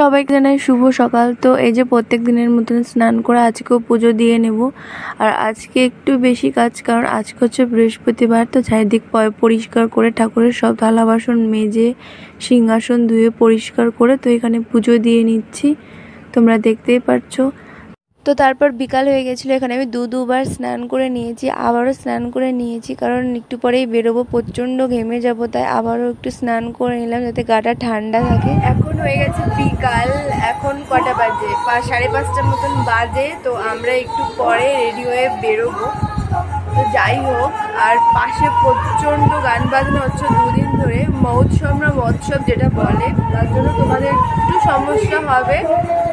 সবাইকে জানাই শুভ সকাল। তো এই যে প্রত্যেক দিনের মতন স্নান করে আজকেও পুজো দিয়ে নেব। আর আজকে একটু বেশি কাজ, কারণ আজকে হচ্ছে বৃহস্পতিবার। তো চারিদিক পরিষ্কার করে ঠাকুরের সব থালা বাসন মেজে সিংহাসন ধুয়ে পরিষ্কার করে তো এখানে পুজো দিয়ে নিচ্ছি, তোমরা দেখতেই পারছো। তো তারপর বিকাল হয়ে গেছিলো, এখানে আমি দুবার স্নান করে নিয়েছি, আবারও স্নান করে নিয়েছি, কারণ একটু পরেই বেরোবো, প্রচণ্ড ঘেমে যাবো, তাই আবারও একটু স্নান করে নিলাম যাতে গাটা ঠান্ডা থাকে। এখন হয়ে গেছে বিকাল, এখন কটা বাজে, 5:30টার মতন বাজে। তো আমরা একটু পরে রেডি হয়ে বেরোবো। তো যাই হোক, আর পাশে প্রচণ্ড গান বাজনা হচ্ছে দুদিন ধরে, মহোৎসব যেটা বলে, তার জন্য তোমাদের একটু সমস্যা হবে।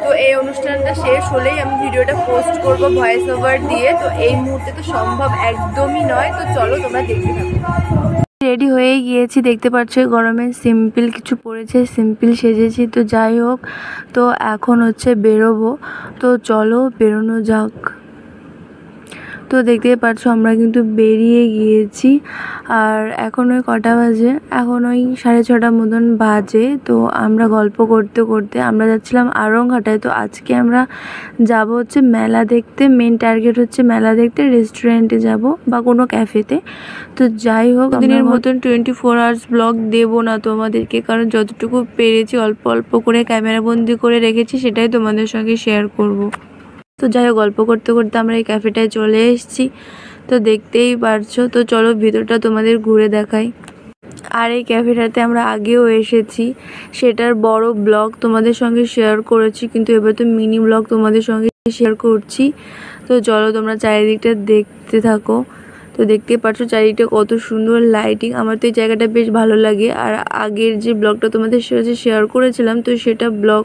তো এই অনুষ্ঠানটা শেষ হলেই আমি ভিডিওটা পোস্ট করব ভয়েস ওভার দিয়ে। তো এই মুহূর্তে তো সম্ভব একদমই নয়। তো চলো তোমরা দেখতে থাকো। রেডি হয়ে গিয়েছি, দেখতে পাচ্ছ গরমে সিম্পল কিছু পরেছে, সিম্পল সেজেছি। তো যাই হোক, তো এখন হচ্ছে বেরোবো। তো চলো বেরোনো যাক। তো দেখতেই পাচ্ছ আমরা কিন্তু বেরিয়ে গিয়েছি। আর এখন ওই কটা বাজে, এখন ওই 6:30 মতন বাজে। তো আমরা গল্প করতে করতে আমরা যাচ্ছিলাম আড়ংঘাটায়। তো আজকে আমরা যাব হচ্ছে মেলা দেখতে, মেন টার্গেট হচ্ছে মেলা দেখতে, রেস্টুরেন্টে যাব বা কোনো ক্যাফেতে। তো যাই হোক, দিনের মতন 24 আওয়ার্স ব্লগ দেবো না তোমাদেরকে, কারণ যতটুকু পেরেছি অল্প অল্প করে ক্যামেরাবন্দি করে রেখেছি, সেটাই তোমাদের সঙ্গে শেয়ার করব। তো যাই হোক, গল্প করতে করতে আমরা এই ক্যাফেটায় চলে এসেছি। তো দেখতেই পারছো। তো চলো ভিতরটা তোমাদের ঘুরে দেখাই। আর এই ক্যাফেটাতে আমরা আগেও এসেছি, সেটার বড় ব্লগ তোমাদের সঙ্গে শেয়ার করেছি, কিন্তু এবার তো মিনি ব্লগ তোমাদের সঙ্গে শেয়ার করছি। তো চলো তোমরা চারিদিকটা দেখতে থাকো। তো দেখতেই পাচ্ছ চারিদিকটা কত সুন্দর লাইটিং, আমার তো এই জায়গাটা বেশ ভালো লাগে। আর আগের যে ব্লগটা তোমাদের সাথে শেয়ার করেছিলাম, তো সেটা ব্লগ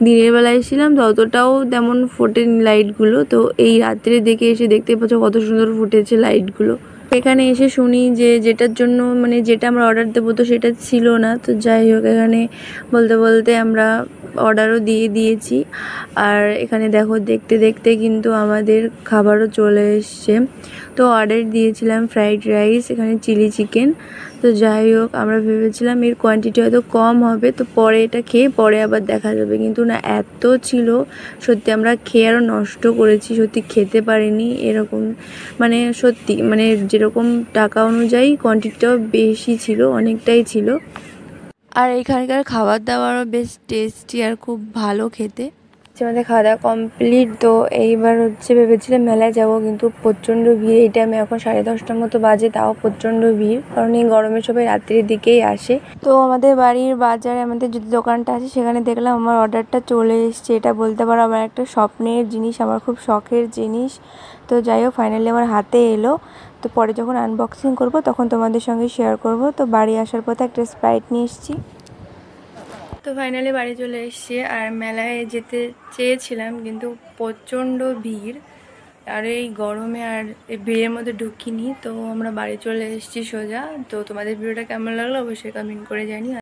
দিনের বেলায় ছিলাম, তো অতটাও তেমন ফোটেনি লাইটগুলো। তো এই রাত্রে দেখে এসে দেখতে পাচ্ছ কত সুন্দর ফুটেছে লাইটগুলো। এখানে এসে শুনি যে যেটার জন্য মানে যেটা আমরা অর্ডার দেবো, তো সেটা ছিল না। তো যাই হোক, এখানে বলতে বলতে আমরা অর্ডারও দিয়ে দিয়েছি। আর এখানে দেখো, দেখতে দেখতে কিন্তু আমাদের খাবারও চলে এসছে। তো অর্ডার দিয়েছিলাম ফ্রাইড রাইস, এখানে চিলি চিকেন। তো যাই হোক, আমরা ভেবেছিলাম এর কোয়ান্টিটি হয়তো কম হবে, তো পরে এটা খেয়ে পরে আবার দেখা যাবে, কিন্তু না, এত ছিল সত্যি। আমরা খেয়ে আরও নষ্ট করেছি, সত্যি খেতে পারিনি এরকম। মানে সত্যি, মানে যেরকম টাকা অনুযায়ী কোয়ান্টিটিটাও বেশি ছিল, অনেকটাই ছিল। আর এইখানকার খাবার দাবারও বেশ টেস্টি আর খুব ভালো খেতে। আমাদের খাওয়া দাওয়া কমপ্লিট। তো এইবার হচ্ছে ভেবেছিলাম মেলায় যাব, কিন্তু প্রচণ্ড ভিড়। এই টাইমে এখন 10:30টার মতো বাজে, তাও প্রচণ্ড ভিড়, কারণ এই গরমে সবাই রাত্রির দিকেই আসে। তো আমাদের বাড়ির বাজারে আমাদের যদি দোকানটা আছে, সেখানে দেখলাম আমার অর্ডারটা চলে এসছে। এটা বলতে পারো আমার একটা স্বপ্নের জিনিস, আমার খুব শখের জিনিস। তো যাই হোক, ফাইনালি আমার হাতে এলো। তো পরে যখন আনবক্সিং করব তখন তোমাদের সঙ্গে শেয়ার করব। তো বাড়ি আসার পথে একটা স্প্রাইট নিয়ে এসেছি। তো ফাইনালি বাড়ি চলে এসেছি। আর মেলায় যেতে চেয়েছিলাম, কিন্তু প্রচণ্ড ভিড়, আর এই গরমে আর এই ভিড়ের মধ্যে ঢুকিনি। তো আমরা বাড়ি চলে এসেছি সোজা। তো তোমাদের ভিডিওটা কেমন লাগলো অবশ্যই কমেন্ট করে জানিও।